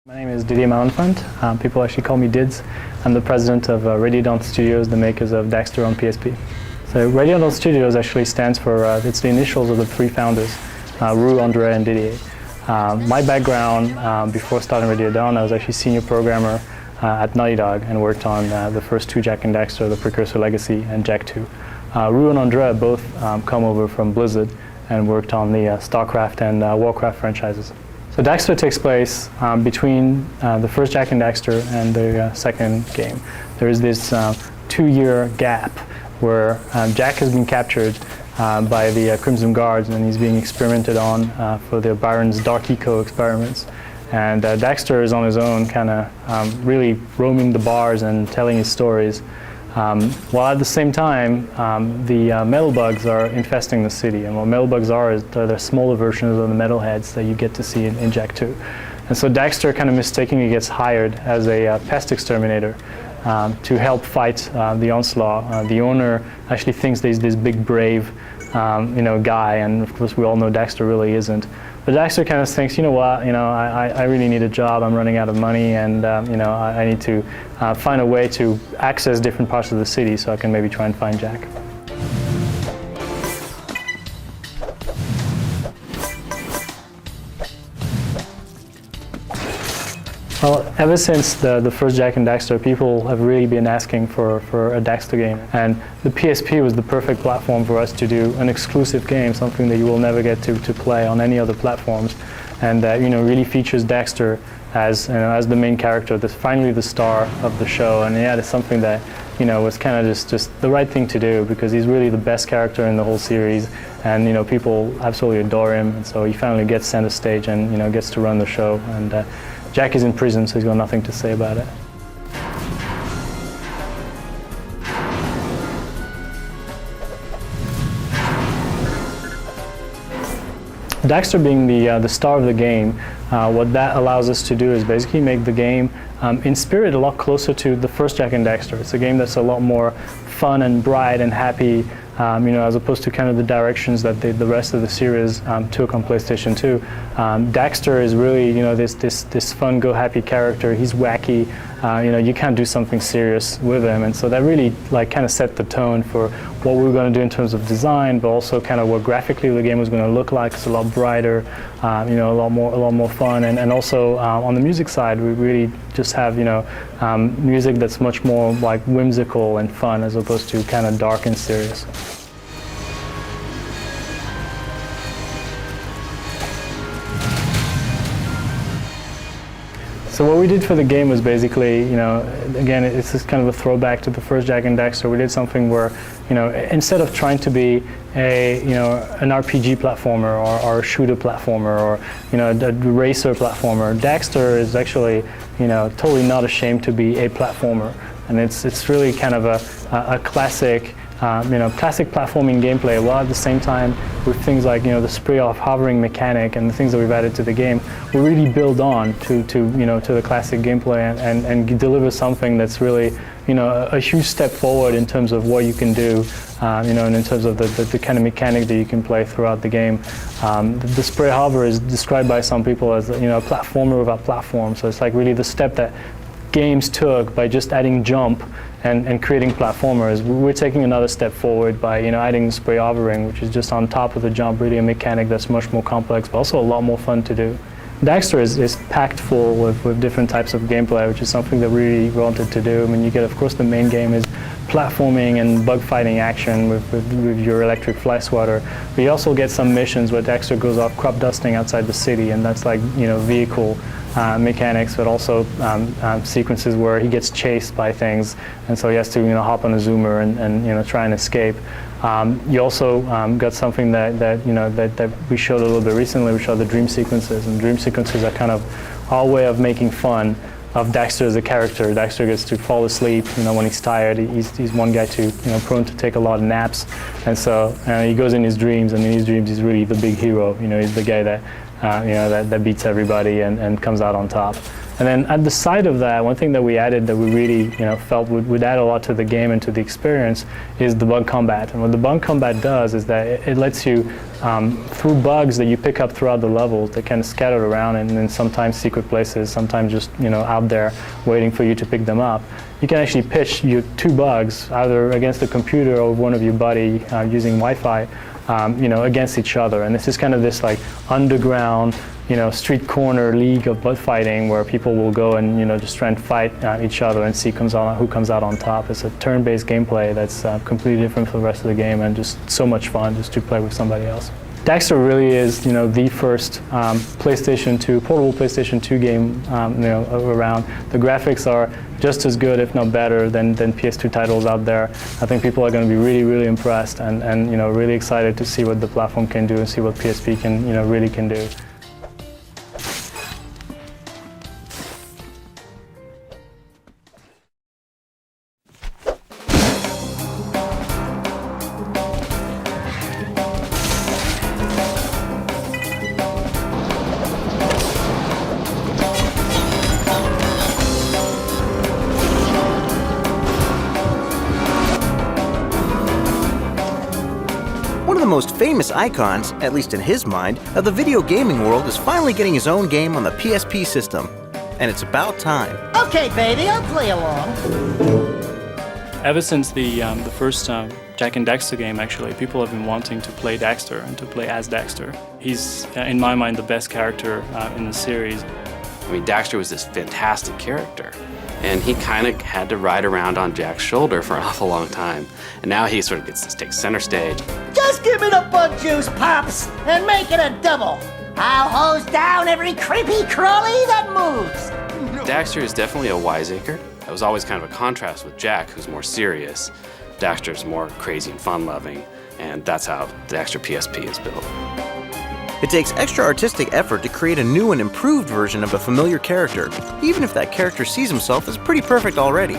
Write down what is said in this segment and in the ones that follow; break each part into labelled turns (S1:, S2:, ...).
S1: My name is Didier Malenfant. People actually call me Dids. I'm the president of Radiodon Studios, the makers of Daxter on PSP. So Radiodon Studios actually stands for, it's the initials of the three founders, Rue, Andre, and Didier. My background, before starting Radiodon, I was actually senior programmer at Naughty Dog and worked on the first two Jak and Daxter, the Precursor Legacy and Jak 2. Rue and Andre both come over from Blizzard and worked on the StarCraft and Warcraft franchises. So Daxter takes place between the first Jak and Daxter and the second game. There is this 2-year gap where Jak has been captured by the Crimson Guards and he's being experimented on for the Byron's Dark Eco experiments. And Daxter is on his own, kind of really roaming the bars and telling his stories. While at the same time, the metal bugs are infesting the city. And what metal bugs are is they're smaller versions of the metalheads that you get to see in Jak 2. And so Daxter kind of mistakenly gets hired as a pest exterminator to help fight the onslaught. The owner actually thinks there's this big, brave guy, and of course we all know Daxter really isn't. But Daxter kind of thinks, you know what, I really need a job, I'm running out of money, and I need to find a way to access different parts of the city so I can maybe try and find Jak. Well, ever since the first Jak and Daxter, people have really been asking for a Daxter game. And the PSP was the perfect platform for us to do an exclusive game, something that you will never get to play on any other platforms. And really features Daxter as the main character, finally the star of the show. And yeah, it's something that was kind of just the right thing to do, because he's really the best character in the whole series. And people absolutely adore him. And so he finally gets center stage and gets to run the show. And Jak is in prison, so he's got nothing to say about it. Daxter being the star of the game, what that allows us to do is basically make the game in spirit a lot closer to the first Jak and Daxter. It's a game that's a lot more fun and bright and happy, as opposed to kind of the directions that the rest of the series took on PlayStation 2. Daxter is really, this fun, go-happy character. He's wacky. You can't do something serious with him, and so that really kind of set the tone for what we were going to do in terms of design, but also kind of what graphically the game was going to look like. It's a lot brighter, a lot more fun, and also on the music side, we really just have music that's much more whimsical and fun as opposed to kind of dark and serious. So what we did for the game was basically, again, it's just kind of a throwback to the first Jak and Daxter. We did something where, instead of trying to be an RPG platformer or a shooter platformer or, a racer platformer, Daxter is actually, totally not ashamed to be a platformer. And it's really kind of a classic, classic platforming gameplay, while at the same time with things like the spray off hovering mechanic and the things that we've added to the game, we really build on to the classic gameplay and deliver something that's really a huge step forward in terms of what you can do, and in terms of the kind of mechanic that you can play throughout the game. The spray hover is described by some people as a platformer without platform. So it's really the step that games took by just adding jump and creating platformers. We're taking another step forward by adding spray hovering, which is just on top of the jump, really a mechanic that's much more complex, but also a lot more fun to do. Daxter is packed full with different types of gameplay, which is something that we really wanted to do. I mean, you get, of course, the main game is platforming and bug fighting action with your electric fly swatter. But you also get some missions where Daxter goes off crop dusting outside the city, and that's vehicle mechanics, but also sequences where he gets chased by things, and so he has to hop on a zoomer and try and escape. You also got something that we showed a little bit recently. We showed the dream sequences, and dream sequences are kind of our way of making fun of Daxter as a character. Daxter gets to fall asleep, when he's tired. He's one guy prone to take a lot of naps, and so he goes in his dreams, and in his dreams he's really the big hero. He's the guy that that beats everybody and comes out on top. And then at the side of that, one thing that we added that we really felt would add a lot to the game and to the experience is the bug combat. And what the bug combat does is that it lets you, through bugs that you pick up throughout the levels, that kind of scattered around and in sometimes secret places, sometimes just out there waiting for you to pick them up. You can actually pitch your 2 bugs either against the computer or one of your buddy using Wi-Fi, against each other. And this is kind of this like underground, street corner league of bug fighting where people will go and just try and fight each other and see who comes out on top. It's a turn-based gameplay that's completely different from the rest of the game and just so much fun just to play with somebody else. Daxter really is, the first portable PlayStation 2 game, around. The graphics are just as good, if not better, than PS2 titles out there. I think people are going to be really, really impressed and really excited to see what the platform can do and see what PSP can, really can do.
S2: One of the most famous icons, at least in his mind, of the video gaming world is finally getting his own game on the PSP system. And it's about time.
S3: Okay, baby, I'll play along.
S1: Ever since the first Jak and Daxter game, actually, people have been wanting to play Daxter and to play as Daxter. He's, in my mind, the best character in the series.
S4: I mean, Daxter was this fantastic character, and he kind of had to ride around on Jack's shoulder for an awful long time. And now he sort of gets to take center stage.
S3: Just give me the bug juice, Pops, and make it a double. I'll hose down every creepy crawly that moves.
S4: Daxter is definitely a wiseacre. That was always kind of a contrast with Jack, who's more serious. Daxter's more crazy and fun-loving, and that's how the Daxter PSP is built.
S2: It takes extra artistic effort to create a new and improved version of a familiar character, even if that character sees himself as pretty perfect already.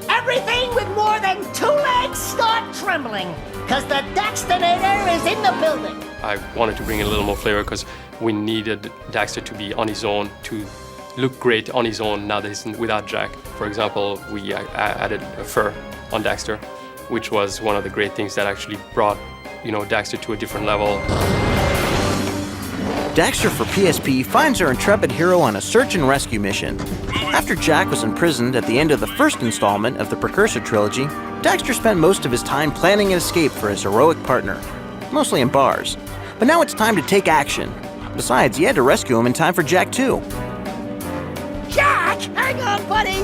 S3: Everything with more than 2 legs start trembling, because the Daxternator is in the building.
S5: I wanted to bring in a little more flavor because we needed Daxter to be on his own, to look great on his own now that he's without Jack. For example, we added a fur on Daxter, which was one of the great things that actually brought, Daxter to a different level.
S2: Daxter for PSP finds our intrepid hero on a search and rescue mission. After Jack was imprisoned at the end of the first installment of the Precursor trilogy, Daxter spent most of his time planning an escape for his heroic partner, mostly in bars. But now it's time to take action. Besides, he had to rescue him in time for Jack too.
S3: Jack, hang on, buddy.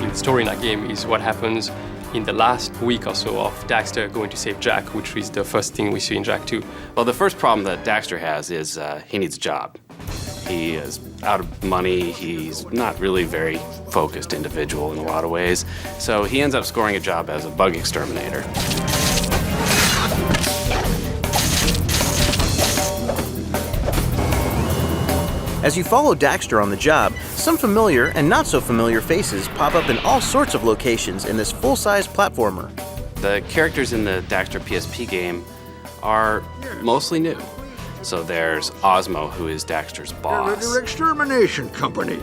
S5: The story in that game is what happens in the last week or so of Daxter going to save Jack, which is the first thing we see in Jack 2.
S4: Well, the first problem that Daxter has is he needs a job. He is out of money, he's not really very focused individual in a lot of ways, so he ends up scoring a job as a bug exterminator.
S2: As you follow Daxter on the job, some familiar and not so familiar faces pop up in all sorts of locations in this full-size platformer.
S4: The characters in the Daxter PSP game are mostly new. So there's Osmo, who is Daxter's boss.
S6: They're extermination company.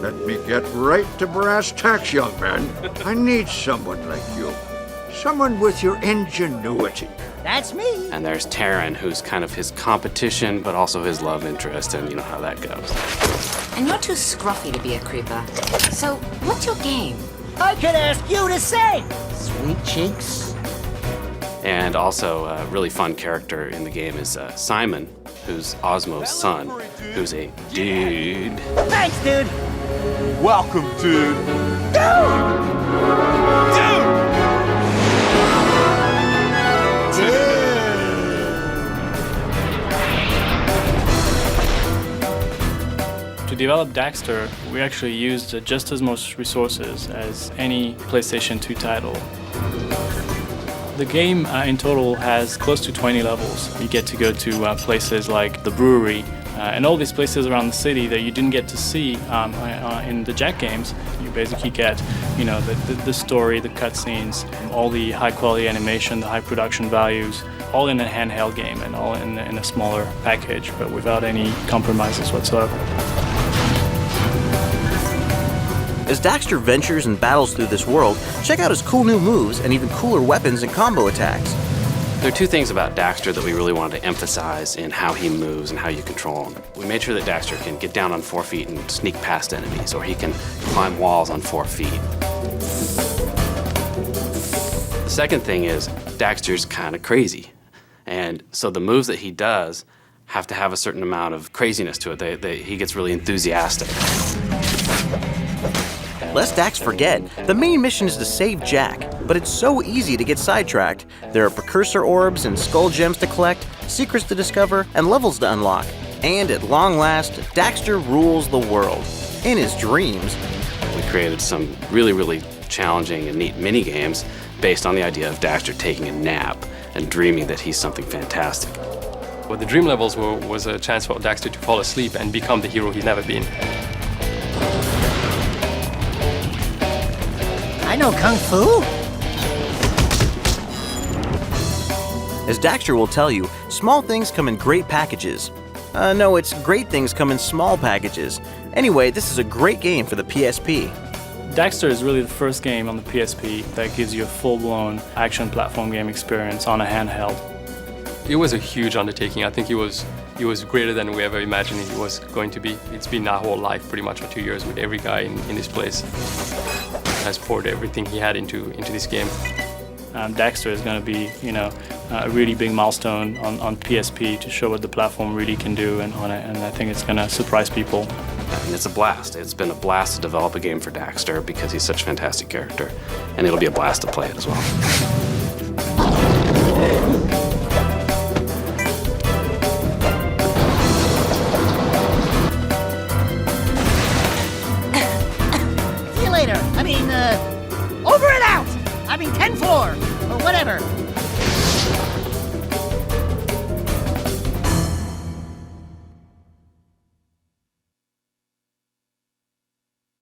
S6: Let me get right to brass tacks, young man. I need someone like you. Someone with your ingenuity.
S3: That's me.
S4: And there's Taryn, who's kind of his competition, but also his love interest, and you know how that goes.
S7: And you're too scruffy to be a creeper. So, what's your game?
S3: I could ask you the same, sweet cheeks.
S4: And also, a really fun character in the game is Simon, who's Osmo's son, who's a dude.
S3: Thanks, dude.
S8: Welcome, dude.
S1: To develop Daxter, we actually used just as much resources as any PlayStation 2 title. The game in total has close to 20 levels. You get to go to places like the brewery and all these places around the city that you didn't get to see in the Jak games. You basically get, the story, the cutscenes, all the high quality animation, the high production values, all in a handheld game and all in a smaller package, but without any compromises whatsoever.
S2: As Daxter ventures and battles through this world, check out his cool new moves and even cooler weapons and combo attacks.
S4: There are two things about Daxter that we really wanted to emphasize in how he moves and how you control him. We made sure that Daxter can get down on 4 feet and sneak past enemies, or he can climb walls on 4 feet. The second thing is Daxter's kind of crazy. And so the moves that he does have to have a certain amount of craziness to it. He gets really enthusiastic.
S2: Lest Dax forget, the main mission is to save Jack, but it's so easy to get sidetracked. There are precursor orbs and skull gems to collect, secrets to discover, and levels to unlock. And at long last, Daxter rules the world. In his dreams.
S4: We created some really, really challenging and neat mini games based on the idea of Daxter taking a nap and dreaming that he's something fantastic.
S5: Well, the dream levels was a chance for Daxter to fall asleep and become the hero he's never been.
S3: I know Kung Fu.
S2: As Daxter will tell you, small things come in great packages. No, it's great things come in small packages. Anyway, this is a great game for the PSP.
S1: Daxter is really the first game on the PSP that gives you a full-blown action platform game experience on a handheld.
S5: It was a huge undertaking. I think it was greater than we ever imagined it was going to be. It's been our whole life pretty much for 2 years with every guy in this place. Has poured everything he had into this game.
S1: Daxter is going to be, a really big milestone on PSP to show what the platform really can do, and I think it's going to surprise people.
S4: And it's a blast. It's been a blast to develop a game for Daxter because he's such a fantastic character, and it'll be a blast to play it as well.
S3: See you later. Over and out. 10-4 or whatever.